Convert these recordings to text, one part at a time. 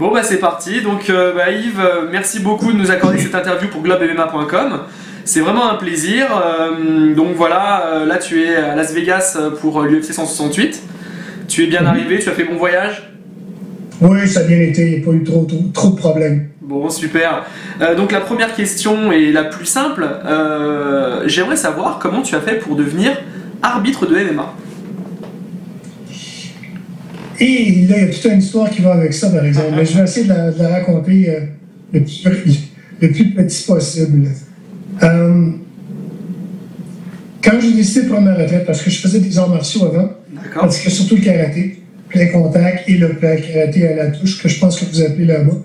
Bon bah c'est parti, donc Yves, merci beaucoup de nous accorder cette interview pour globemma.com. C'est vraiment un plaisir. Donc voilà, là tu es à Las Vegas pour l'UFC 168. Tu es bien arrivé, tu as fait bon voyage? Oui, ça a bien été, il n'y a pas eu trop de problèmes. Bon, super. Donc la première question est la plus simple. J'aimerais savoir comment tu as fait pour devenir arbitre de MMA. Et là, il y a toute une histoire qui va avec ça, par exemple. Mais je vais essayer de la raconter le plus petit possible. Quand j'ai décidé de prendre ma retraite, parce que je faisais des arts martiaux avant, parce que surtout le karaté, plein contact et le karaté à la touche, que je pense que vous appelez là-bas,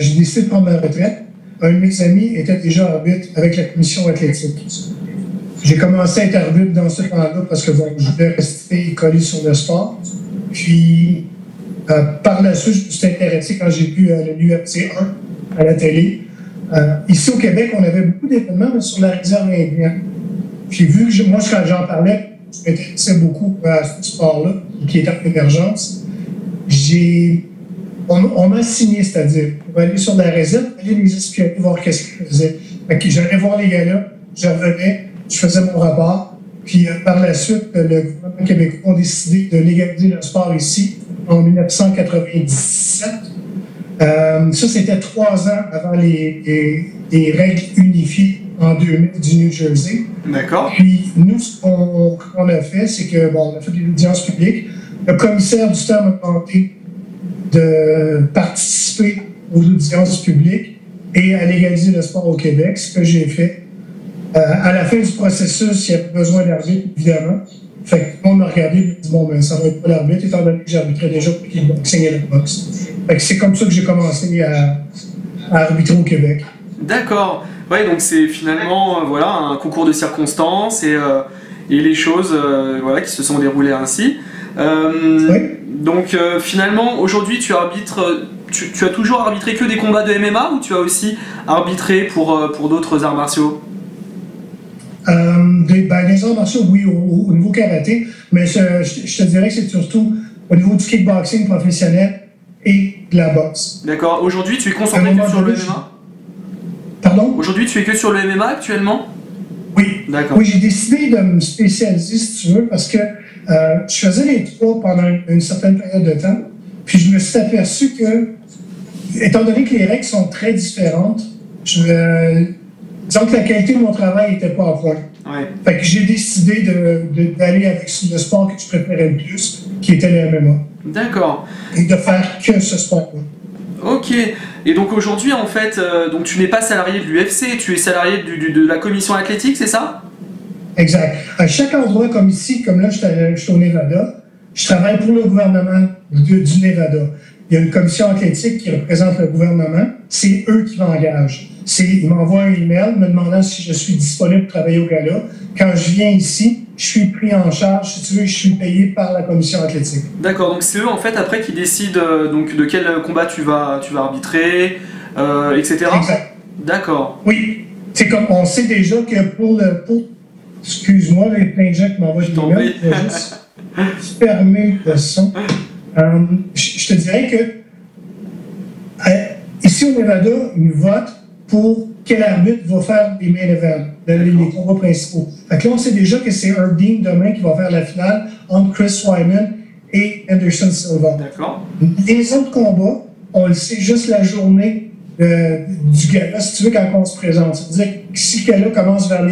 j'ai décidé de prendre ma retraite. Un de mes amis était déjà arbitre avec la commission athlétique. J'ai commencé à être arbitre dans ce temps-là parce que bon, je voulais rester collé sur le sport. Puis, par la suite, je me suis intéressé quand j'ai vu l'UFC 1 à la télé. Ici au Québec, on avait beaucoup d'événements, mais sur la réserve indienne. Puis, vu que moi, quand j'en parlais, je m'intéressais beaucoup à ce sport-là, qui est en émergence. On m'a signé, c'est-à-dire, pour aller sur la réserve, aller les espionner, voir qu'est-ce qu'ils faisaient. J'allais voir les gars-là, je revenais, je faisais mon rapport. Puis par la suite, le gouvernement québécois a décidé de légaliser le sport ici en 1997. Ça, c'était 3 ans avant les règles unifiées en 2000 du New Jersey. D'accord. Puis nous, ce qu'on a fait, c'est que, bon, on a fait des audiences publiques. Le commissaire du temps m'a demandé de participer aux audiences publiques et à légaliser le sport au Québec, ce que j'ai fait. À la fin du processus, il y avait besoin d'arbitre, évidemment. Fait que tout le monde m'a regardé et m'a dit, bon, ben, ça va être pas l'arbitre, étant donné que j'arbitrais déjà pour le kickboxing et la boxe. Fait que c'est comme ça que j'ai commencé à arbitrer au Québec. D'accord. Ouais, donc c'est finalement voilà, un concours de circonstances et les choses voilà, qui se sont déroulées ainsi. Oui. Donc finalement, aujourd'hui, tu arbitres. Tu as toujours arbitré que des combats de MMA ou tu as aussi arbitré pour d'autres arts martiaux? Des arts martiaux, oui, au niveau karaté, mais je te dirais que c'est surtout au niveau du kickboxing professionnel et de la boxe. D'accord. Aujourd'hui, tu es concentré que sur le MMA? Pardon? Aujourd'hui, tu es que sur le MMA actuellement? Oui. D'accord. Oui, j'ai décidé de me spécialiser, si tu veux, parce que je faisais les trois pendant une certaine période de temps, puis je me suis aperçu que, étant donné que les règles sont très différentes, disons que la qualité de mon travail n'était pas à point. Ouais. Fait que j'ai décidé d'aller avec le sport que je préférais le plus, qui était le MMA. D'accord. Et de faire que ce sport-là. Ok. Et donc aujourd'hui, en fait, donc tu n'es pas salarié de l'UFC, tu es salarié de la commission athlétique, c'est ça? Exact. À chaque endroit, comme ici, comme là, je suis au Nevada, je travaille pour le gouvernement du Nevada. Il y a une commission athlétique qui représente le gouvernement. C'est eux qui m'engagent. Ils m'envoient un email me demandant si je suis disponible pour travailler au gala. Quand je viens ici, je suis pris en charge, si tu veux, je suis payé par la commission athlétique. D'accord, donc c'est eux en fait après qui décident donc, de quel combat tu vas arbitrer, etc. Exact. D'accord. Oui, c'est comme on sait déjà que pour excuse-moi, il y a plein de gens qui m'envoient des emails. Je vais juste fermer le son. Je te dirais que ici au Nevada, ils votent pour quel arbitre va faire les main events, les combats principaux. Fait que là, on sait déjà que c'est Herb Dean demain qui va faire la finale entre Chris Weidman et Anderson Silva. D'accord. Les autres combats, on le sait juste la journée du gala, si tu veux, quand on se présente. C'est-à-dire que si le gala commence vers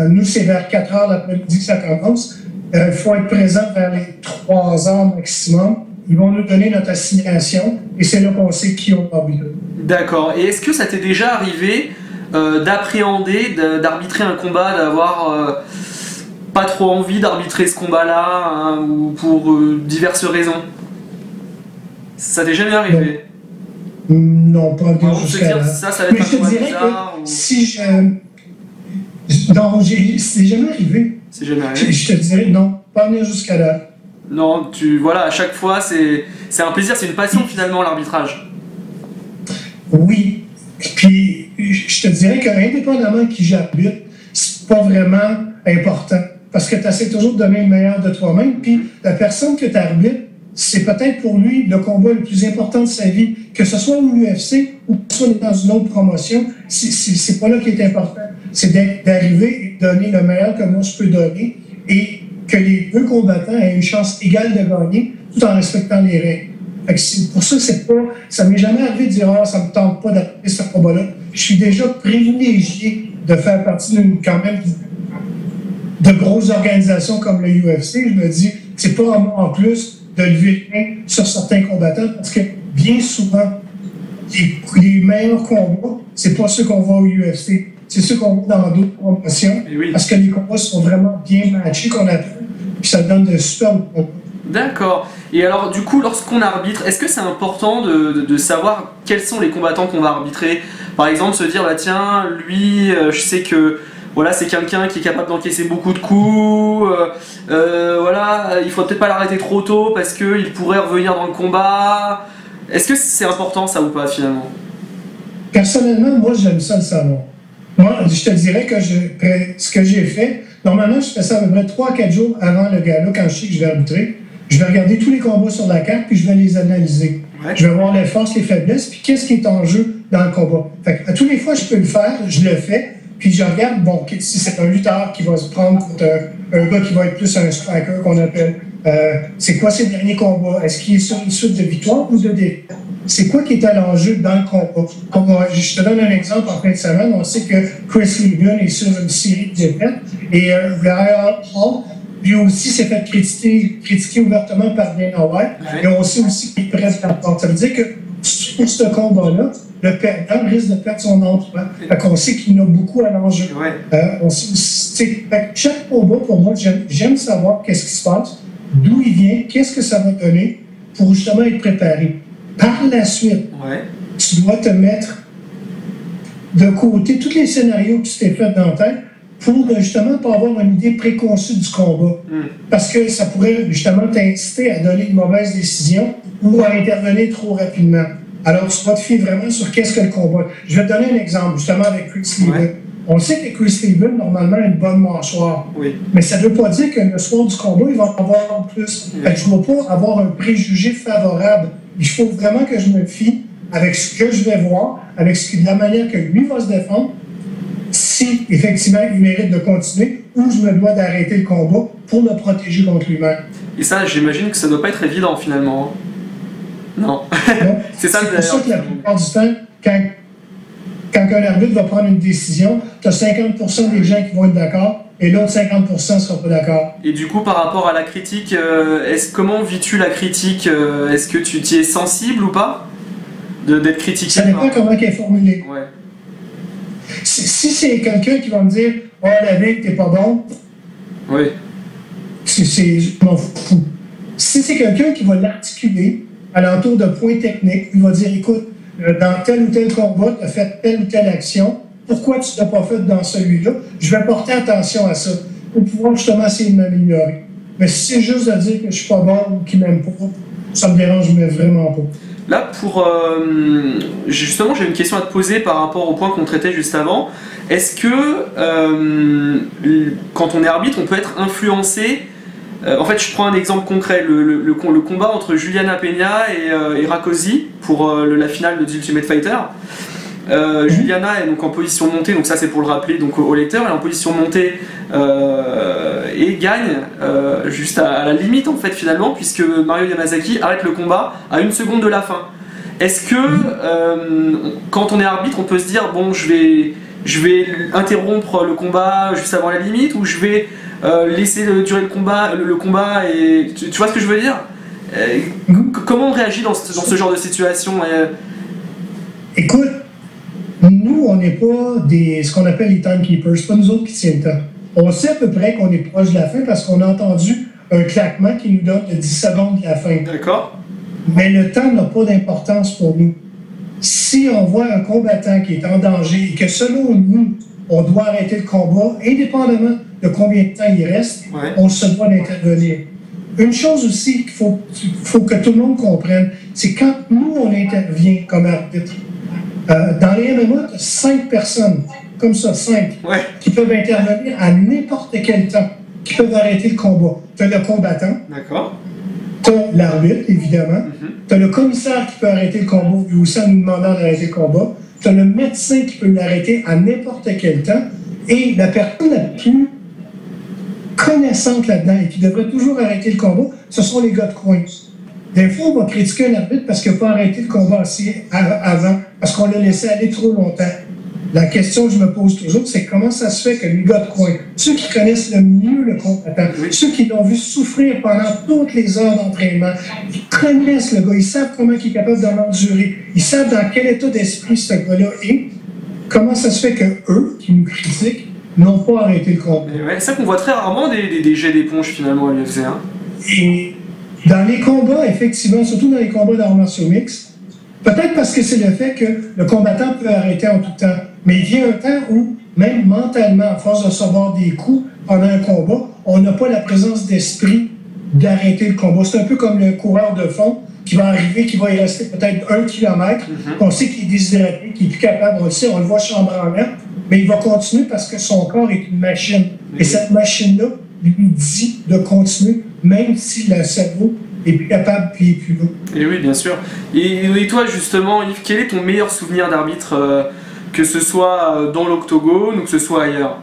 nous, c'est vers 4 heures l'après-midi que ça commence. Il faut être présent vers les 3 heures maximum. Ils vont nous donner notre assignation et c'est là qu'on sait qui on va arbitrer. D'accord. Et est-ce que ça t'est déjà arrivé d'appréhender, d'arbitrer un combat, d'avoir pas trop envie d'arbitrer ce combat-là hein, ou pour diverses raisons? Ça t'est jamais arrivé? Non, pas bien jusqu'à là. Ça va être mais je te dirais bizarre, que si je... Non, c'est jamais arrivé. C'est jamais arrivé? Je te dirais non, pas venir jusqu'à là. Non, voilà, à chaque fois, c'est un plaisir, c'est une passion finalement l'arbitrage. Oui, puis je te dirais qu'indépendamment qui j'arbitre, c'est pas vraiment important. Parce que tu essaies toujours de donner le meilleur de toi-même, puis la personne que tu arbitres, c'est peut-être pour lui le combat le plus important de sa vie, que ce soit au UFC ou que ce soit dans une autre promotion, c'est pas là qui est important. C'est d'arriver et de donner le meilleur que moi je peux donner et que les deux combattants aient une chance égale de gagner tout en respectant les règles. C'est pour ça que ça m'est jamais arrivé de dire « Ah, ça me tente pas d'arrêter ce combat-là ». Je suis déjà privilégié de faire partie quand même de grosses organisations comme le UFC. Je me dis, c'est pas en plus de lever le main sur certains combattants parce que bien souvent, les meilleurs combats, c'est pas ceux qu'on voit au UFC. C'est ceux qu'on voit dans d'autres promotions. Parce que les combats sont vraiment bien matchés, qu'on appelle, puis ça donne de super combats. D'accord. Et alors, du coup, lorsqu'on arbitre, est-ce que c'est important de savoir quels sont les combattants qu'on va arbitrer? Par exemple, se dire, bah tiens, lui, je sais que voilà, c'est quelqu'un qui est capable d'encaisser beaucoup de coups, voilà, il faut peut-être pas l'arrêter trop tôt parce qu'il pourrait revenir dans le combat. Est-ce que c'est important ça ou pas finalement? Personnellement, moi j'aime ça le savoir. Moi, je te dirais que ce que j'ai fait, normalement je fais ça à peu près 3-4 jours avant le gala quand je sais que je vais arbitrer. Je vais regarder tous les combats sur la carte puis je vais les analyser. Ouais. Je vais voir les forces, les faiblesses puis qu'est-ce qui est en jeu dans le combat. Fait à tous les fois je peux le faire, je le fais. Puis je regarde, bon, si c'est un lutteur qui va se prendre contre un gars qui va être plus un striker qu'on appelle, c'est quoi ses derniers combats? Est-ce qu'il est sur une suite de victoires ou de défaites? C'est quoi qui est à l'enjeu dans le combat? Je te donne un exemple en fin de semaine. On sait que Chris Lieben est sur une série de défaites et Ryan Hall, lui aussi, s'est fait critiquer ouvertement par Dana White. Et on sait aussi qu'il est prêt à la porte. Ça veut dire que pour ce combat-là, le perdant risque de perdre son emploi. On sait qu'il y en a beaucoup à l'enjeu. Chaque combat, pour moi, j'aime savoir qu'est-ce qui se passe, d'où il vient, qu'est-ce que ça va donner pour justement être préparé. Par la suite, tu dois te mettre de côté tous les scénarios que tu t'es fait dans la tête pour justement pas avoir une idée préconçue du combat. Parce que ça pourrait justement t'inciter à donner une mauvaise décision ou à intervenir trop rapidement. Alors, tu dois te fier vraiment sur qu'est-ce que le combat. Je vais te donner un exemple, justement, avec Chris Lieben. On sait que Chris Lieben, normalement, a une bonne mâchoire. Mais ça ne veut pas dire que le soir du combat, il va en avoir plus. Je ne vais pas avoir un préjugé favorable. Il faut vraiment que je me fie avec ce que je vais voir, avec la manière que lui va se défendre, si, effectivement, il mérite de continuer ou je me dois d'arrêter le combat pour le protéger contre lui-même. Et ça, j'imagine que ça ne doit pas être évident, finalement. Non. C'est pour ça que la plupart du temps, quand un arbitre va prendre une décision, tu as 50% des gens qui vont être d'accord et l'autre 50% ne seront pas d'accord. Et du coup, par rapport à la critique, comment vis-tu la critique? Est-ce que tu t'y es sensible ou pas d'être critiqué? Ça dépend comment elle est formulée. Si c'est quelqu'un qui va me dire « Oh, David, t'es pas bon », je m'en fous. Si c'est quelqu'un qui va l'articuler à l'entour de points techniques, il va dire, écoute, dans tel ou tel combat, tu as fait telle ou telle action, pourquoi tu ne l'as pas fait dans celui-là? Je vais porter attention à ça pour pouvoir justement essayer de m'améliorer. Mais si c'est juste de dire que je ne suis pas bon ou qu'il ne m'aime pas, ça me dérange mais vraiment pas. Là, justement, j'ai une question à te poser par rapport au point qu'on traitait juste avant. Est-ce que, quand on est arbitre, on peut être influencé? En fait, je prends un exemple concret, le combat entre Juliana Peña et Rakosi pour la finale de The Ultimate Fighter. Juliana est donc en position montée, donc ça c'est pour le rappeler donc au lecteur, elle est en position montée et gagne juste à la limite en fait finalement, puisque Mario Yamazaki arrête le combat à 1 seconde de la fin. Est-ce que quand on est arbitre, on peut se dire bon, je vais interrompre le combat juste avant la limite, ou je vais laisser durer le combat et tu vois ce que je veux dire? Comment on réagit dans ce genre de situation? Écoute, nous, on n'est pas ce qu'on appelle les timekeepers, c'est pas nous autres qui tiennent le temps. On sait à peu près qu'on est proche de la fin parce qu'on a entendu un claquement qui nous donne 10 secondes de la fin. D'accord. Mais le temps n'a pas d'importance pour nous. Si on voit un combattant qui est en danger et que selon nous, on doit arrêter le combat, indépendamment de combien de temps il reste, on se doit d'intervenir. Une chose aussi qu'il faut que tout le monde comprenne, c'est quand nous, on intervient comme arbitre, dans les MMA, tu as 5 personnes, comme ça, 5, qui peuvent intervenir à n'importe quel temps, qui peuvent arrêter le combat. Tu as le combattant, Tu as l'arbitre, évidemment. Tu as le commissaire qui peut arrêter le combat, lui aussi en nous demandant d'arrêter le combat. Tu as le médecin qui peut l'arrêter à n'importe quel temps. Et la personne la plus connaissante là-dedans et qui devrait toujours arrêter le combat, ce sont les gars de coin. Des fois, on va critiquer un arbitre parce qu'il n'a pas arrêté le combat assez avant, parce qu'on l'a laissé aller trop longtemps. La question que je me pose toujours, c'est comment ça se fait que les gars de coin, ceux qui connaissent le mieux le combattant, ceux qui l'ont vu souffrir pendant toutes les heures d'entraînement, ils connaissent le gars, ils savent comment il est capable d'en endurer, ils savent dans quel état d'esprit ce gars-là est, comment ça se fait que eux, qui nous critiquent, n'ont pas arrêté le combat. Ouais, c'est ça qu'on voit très rarement des jets d'éponge finalement à l'UFC. Hein. Et dans les combats, effectivement, surtout dans les combats d'arts martiaux mixtes, peut-être parce que c'est le fait que le combattant peut arrêter en tout temps. Mais il y a un temps où, même mentalement, à force de recevoir des coups pendant un combat, on n'a pas la présence d'esprit d'arrêter le combat. C'est un peu comme le coureur de fond qui va arriver, qui va y rester peut-être 1 kilomètre. On sait qu'il est déshydraté, qu'il n'est plus capable, on le sait, on le voit chambranlant, mais il va continuer parce que son corps est une machine. Et cette machine-là lui dit de continuer, même si le cerveau est plus capable puis est plus lourd. Et oui, bien sûr. Et toi, justement, Yves, quel est ton meilleur souvenir d'arbitre, que ce soit dans l'octogone ou que ce soit ailleurs?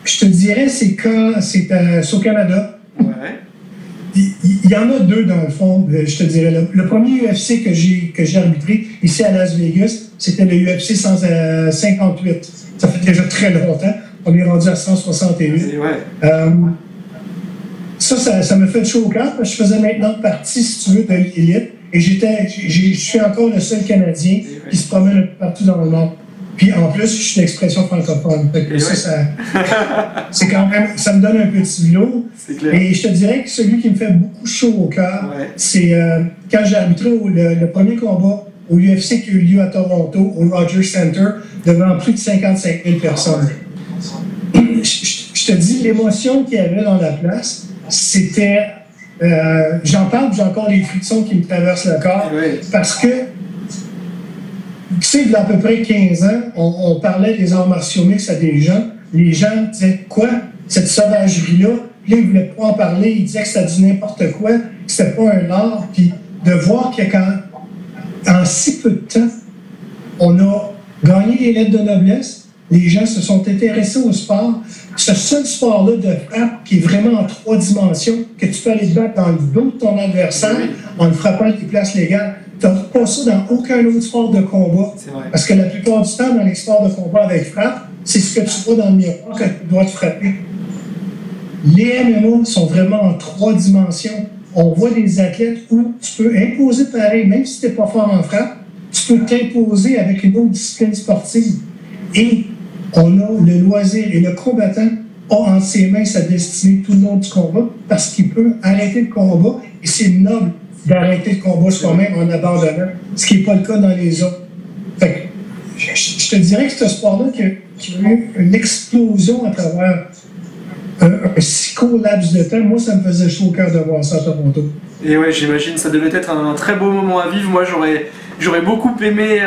Je te dirais, c'est au Canada. Ouais. Il y en a deux, dans le fond, je te dirais. Le premier UFC que j'ai arbitré, ici à Las Vegas, c'était le UFC 58. Ça fait déjà très longtemps. On est rendu à 168. Ouais. Ça me fait chaud au cœur, parce que je faisais maintenant partie, si tu veux, de l'élite. Et je suis encore le seul Canadien qui se promène un peu partout dans le monde. Puis en plus, je suis d'expression francophone. C'est quand même, ça me donne un petit velours. Et je te dirais que celui qui me fait beaucoup chaud au cœur, c'est quand j'ai arbitré le premier combat au UFC qui a eu lieu à Toronto, au Rogers Center, devant plus de 55 000 personnes. Je te dis, l'émotion qu'il y avait dans la place, c'était... j'en parle, j'ai encore les frissons qui me traversent le corps, parce que, tu sais, il y a à peu près 15 ans, on parlait des arts martiaux mixtes à des gens, les gens disaient, quoi, cette sauvagerie-là, puis là, ils ne voulaient pas en parler, ils disaient que c'était du n'importe quoi, que c'était pas un art, puis de voir que en si peu de temps, on a gagné les lettres de noblesse, les gens se sont intéressés au sport. Ce seul sport-là de frappe qui est vraiment en 3 dimensions, que tu peux aller te battre dans le dos de ton adversaire en le frappant à des places légales. Tu n'as pas ça dans aucun autre sport de combat. Parce que la plupart du temps, dans les sports de combat avec frappe, c'est ce que tu vois dans le miroir que tu dois te frapper. Les MMA sont vraiment en 3 dimensions. On voit des athlètes où tu peux imposer pareil, même si tu n'es pas fort en frappe, tu peux t'imposer avec une autre discipline sportive. Et on a le loisir et le combattant a entre ses mains sa destinée tout le long du combat parce qu'il peut arrêter le combat et c'est noble d'arrêter le combat soi-même en abandonnant, ce qui n'est pas le cas dans les autres. Fait que, je te dirais que c'est un sport-là qui a eu une explosion à travers un si court laps de temps. Moi, ça me faisait chaud au cœur de voir ça à Toronto. Et ouais, j'imagine, ça devait être un très beau moment à vivre. Moi, j'aurais beaucoup aimé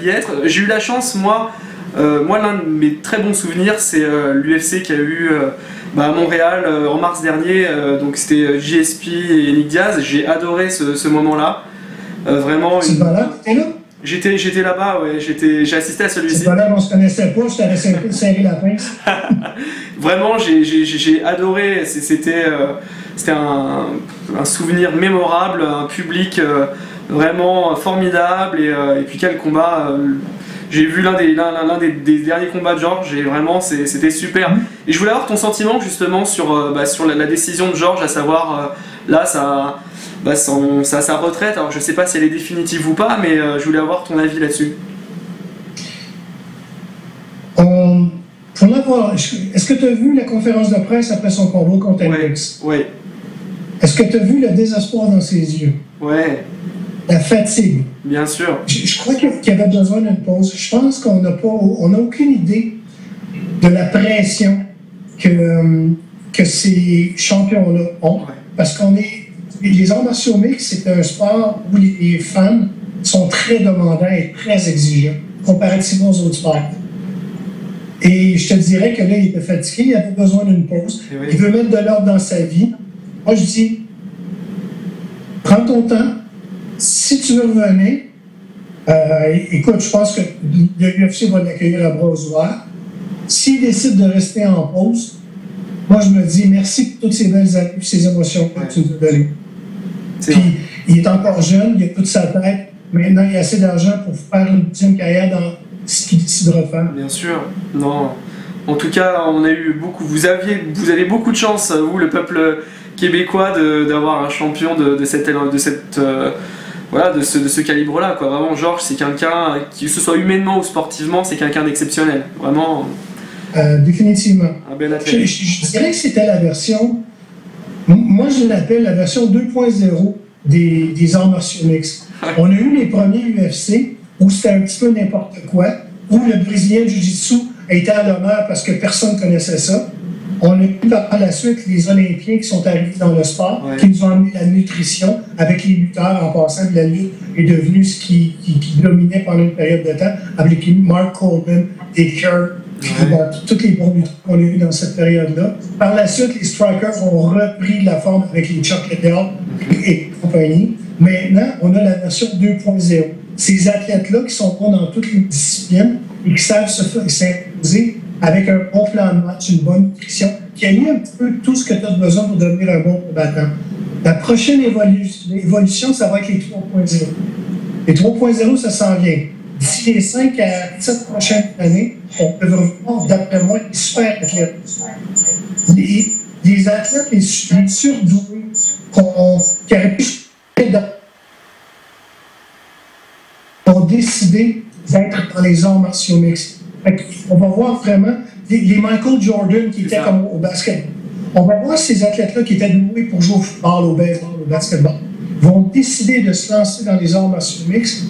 y être. J'ai eu la chance, moi, l'un de mes très bons souvenirs, c'est l'UFC qu'il y a eu à Montréal en mars dernier. Donc c'était JSP et Nick Diaz. J'ai adoré ce moment-là. Vraiment. C'est pas là, t'es là? J'étais là-bas, ouais. J'ai assisté à celui-ci. C'est pas là, on se connaissait pas. Je t'avais serré la pince. Vraiment, j'ai adoré. C'était un souvenir mémorable, un public vraiment formidable et puis quel combat. J'ai vu l'un des derniers combats de Georges et vraiment c'était super. Et je voulais avoir ton sentiment justement sur la décision de Georges, à savoir là sa retraite. Alors je sais pas si elle est définitive ou pas, mais je voulais avoir ton avis là-dessus. Est-ce que tu as vu la conférence de presse après son combat contre Alex? Oui. Est-ce que tu as vu le désespoir dans ses yeux? Ouais. La fatigue. Bien sûr. Je crois qu'il y avait besoin d'une pause. Je pense qu'on n'a aucune idée de la pression que ces champions-là ont. Ouais. Parce les arts martiaux mixtes, c'est un sport où les fans sont très demandants et très exigeants, comparativement aux autres sports. Et je te dirais que là, il était fatigué, il avait besoin d'une pause. Oui. Il veut mettre de l'ordre dans sa vie. Moi, je dis, prends ton temps. Si tu veux revenir, écoute, je pense que l'UFC va l'accueillir à bras ouverts. S'il décide de rester en pause, moi, je me dis merci pour toutes ces belles années et ces émotions que tu nous as données. Puis, il est encore jeune, il a toute sa tête. Maintenant, il a assez d'argent pour faire une deuxième carrière dans ce qu'il décidera de faire. Bien sûr, non. En tout cas, on a eu beaucoup. Vous avez beaucoup de chance, vous, le peuple québécois, d'avoir un champion de ce calibre-là. Vraiment, Georges, c'est quelqu'un, que ce soit humainement ou sportivement, c'est quelqu'un d'exceptionnel. Vraiment. Définitivement. Un bel athlète. Je dirais que c'était la version. Moi, je l'appelle la version 2.0 des arts martiaux mixtes. On a eu les premiers UFC où c'était un petit peu n'importe quoi, où le Brésilien de Jiu-Jitsu était à l'honneur parce que personne ne connaissait ça. On a eu par la suite les Olympiens qui sont arrivés dans le sport, qui nous ont amené la nutrition avec les lutteurs en passant de la lutte est devenu ce qui dominait pendant une période de temps avec Mark Coleman et Kurt. Tous les bons lutteurs qu'on a eu dans cette période-là. Par la suite, les strikers ont repris la forme avec les Chuck Liddell et compagnie. Maintenant, on a la version 2.0. Ces athlètes-là qui sont bons dans toutes les disciplines et qui savent s'imposer avec un bon plan de match, une bonne nutrition, qui a mis un petit peu tout ce que tu as besoin pour devenir un bon combattant. La prochaine évolution, ça va être les 3.0. Les 3.0, ça s'en vient. D'ici les 5 à 7 prochaines années, on peut voir, d'après moi, des super athlètes. Les athlètes, les surdoués, qui auraient pu ont décidé d'être dans les arts martiaux mixtes. On va voir vraiment les Michael Jordan qui étaient comme au basket. On va voir ces athlètes-là qui étaient doués pour jouer au football, au baseball, au basketball, vont décider de se lancer dans les arts martiaux mixtes.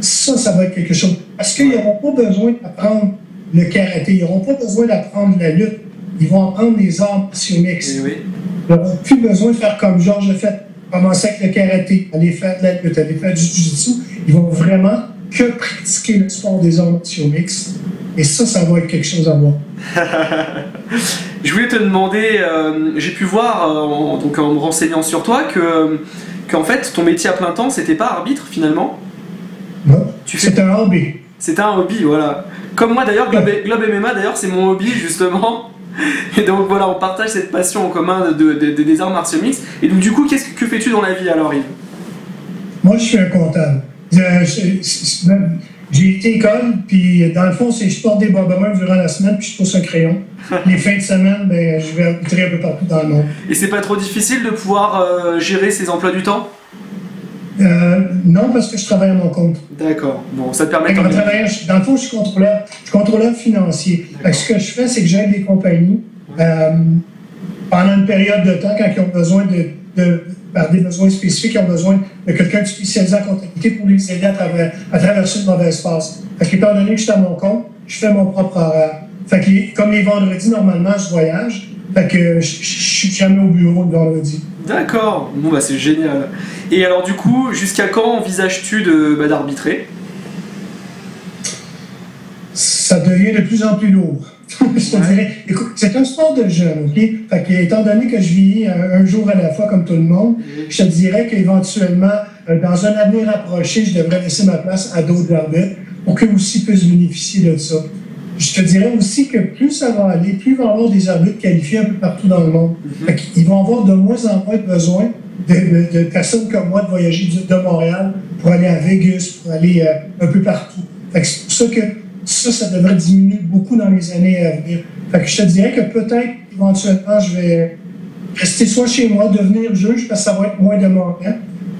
Ça va être quelque chose. Parce qu'ils n'auront pas besoin d'apprendre le karaté, ils n'auront pas besoin d'apprendre la lutte. Ils vont apprendre les arts martiaux mixtes. Oui. Ils n'auront plus besoin de faire comme Georges a fait, commencer avec le karaté, aller faire de la lutte, aller faire du jiu-jitsu. Ils vont vraiment que pratiquer le sport des arts martiaux mixtes. Et ça va être quelque chose à voir. Je voulais te demander, j'ai pu voir, en me renseignant sur toi, qu'en fait, ton métier à plein temps, c'était pas arbitre finalement. Non, c'est un hobby. C'est un hobby, voilà. Comme moi d'ailleurs, Globe MMA, d'ailleurs, c'est mon hobby justement. Et donc voilà, on partage cette passion en commun des arts martiaux mixtes. Et donc du coup, que fais-tu dans la vie alors, Yves? Moi, je suis un comptable. J'ai été école, puis dans le fond, je porte des bobs à main durant la semaine, puis je pousse un crayon. Les fins de semaine, je vais arbitrer un peu partout dans le monde. Et c'est pas trop difficile de pouvoir gérer ces emplois du temps? Non, parce que je travaille à mon compte. D'accord. Bon, ça te permet dans le fond, je suis contrôleur financier. Ce que je fais, c'est que j'aide les compagnies pendant une période de temps, quand ils ont besoin par des besoins spécifiques, ils ont besoin de quelqu'un de spécialisé en comptabilité pour les aider à traverser une mauvaise phase. Étant donné que je suis à mon compte, je fais mon propre horaire. Comme les vendredis, normalement, je voyage. Je suis jamais au bureau le vendredi. D'accord. Bon, c'est génial. Et alors, du coup, jusqu'à quand envisages-tu d'arbitrer? Ça devient de plus en plus lourd. Je te dirais, écoute, c'est un sport de jeunes, OK? Étant donné que je vis un jour à la fois comme tout le monde, je te dirais qu'éventuellement, dans un avenir approché, je devrais laisser ma place à d'autres arbitres pour qu'eux aussi puissent bénéficier de ça. Je te dirais aussi que plus ça va aller, plus il va y avoir des arbitres qualifiés un peu partout dans le monde. Ils vont avoir de moins en moins besoin de personnes comme moi de voyager de Montréal pour aller à Vegas, pour aller un peu partout. C'est pour ça que ça devrait diminuer beaucoup dans les années à venir. Je te dirais que peut-être, éventuellement, je vais rester soit chez moi, devenir juge, parce que ça va être moins demandant,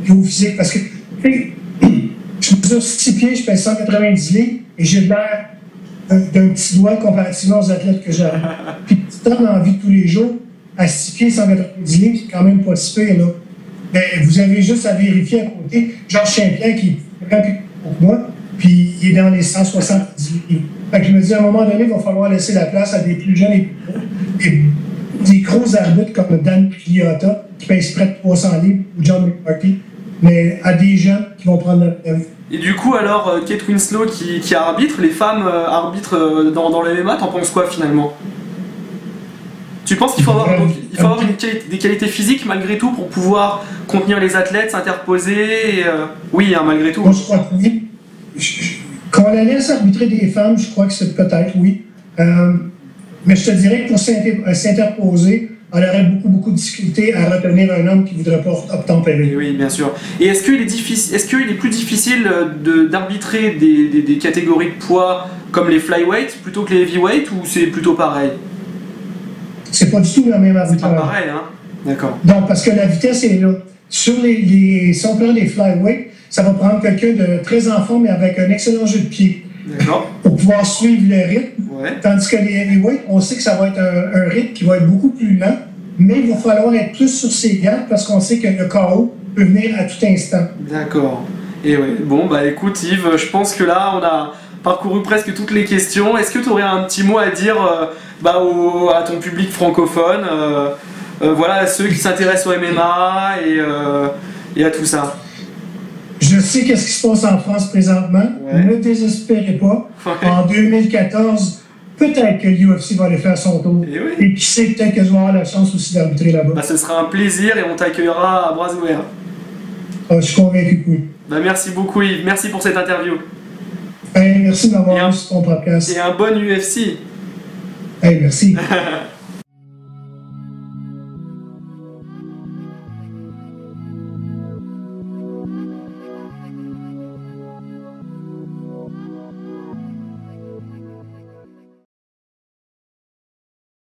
puis au physique. Parce que, je mesure 6 pieds, je pèse 190 livres, et j'ai l'air d'un petit doigt comparativement aux athlètes que j'ai. Puis, tu dans la vie de tous les jours, à 6 pieds, 190 livres, c'est quand même pas si pire, là. Vous avez juste à vérifier à côté, Georges Saint-Pierre, qui est plus pour moi, puis il est dans les 170 livres. Je me dis, à un moment donné, il va falloir laisser la place à des plus jeunes et des gros arbitres comme Dan Pigliotta, qui pèse près de 300 livres, ou John McCarthy, mais à des jeunes qui vont prendre la relève. Et du coup, alors, Kate Winslow qui arbitre, les femmes arbitrent dans le MMA, t'en penses quoi finalement? Tu penses qu'il faut avoir, des qualités physiques malgré tout pour pouvoir contenir les athlètes, s'interposer Oui, hein, malgré tout. Moi, je crois que oui. Quand on la laisse arbitrer des femmes, je crois que c'est peut-être oui. Mais je te dirais que pour s'interposer, elle aurait beaucoup de difficulté à retenir un homme qui ne voudrait pas obtempérer. Oui, bien sûr. Et est-ce qu'il est plus difficile d'arbitrer des catégories de poids comme les flyweight plutôt que les heavyweight ou c'est plutôt pareil? C'est pas du tout la même arbitrage. C'est pas pareil, hein? D'accord. Donc, parce que la vitesse est là. Sur si on prend les flyweight, ça va prendre quelqu'un de très en forme mais avec un excellent jeu de pied. D'accord. Pour pouvoir suivre le rythme. Ouais. Tandis que les heavyweight, on sait que ça va être un rythme qui va être beaucoup plus lent, mais il va falloir être plus sur ses gardes parce qu'on sait que le KO peut venir à tout instant. D'accord. Et ouais. Bon, bah écoute Yves, je pense que là, on a parcouru presque toutes les questions. Est-ce que tu aurais un petit mot à dire à ton public francophone, voilà, à ceux qui s'intéressent au MMA et à tout ça? Je sais qu'est-ce qui se passe en France présentement. Ouais. Ne désespérez pas. Ouais. En 2014, peut-être que l'UFC va aller faire son tour. Et qui sait, peut-être que je vais avoir la chance aussi d'arbitrer là-bas. Bah, ce sera un plaisir et on t'accueillera à bras ouverts. Je suis convaincu que oui. Bah, merci beaucoup Yves, merci pour cette interview. Merci de m'avoir vu sur ton podcast. Et un bon UFC. Merci.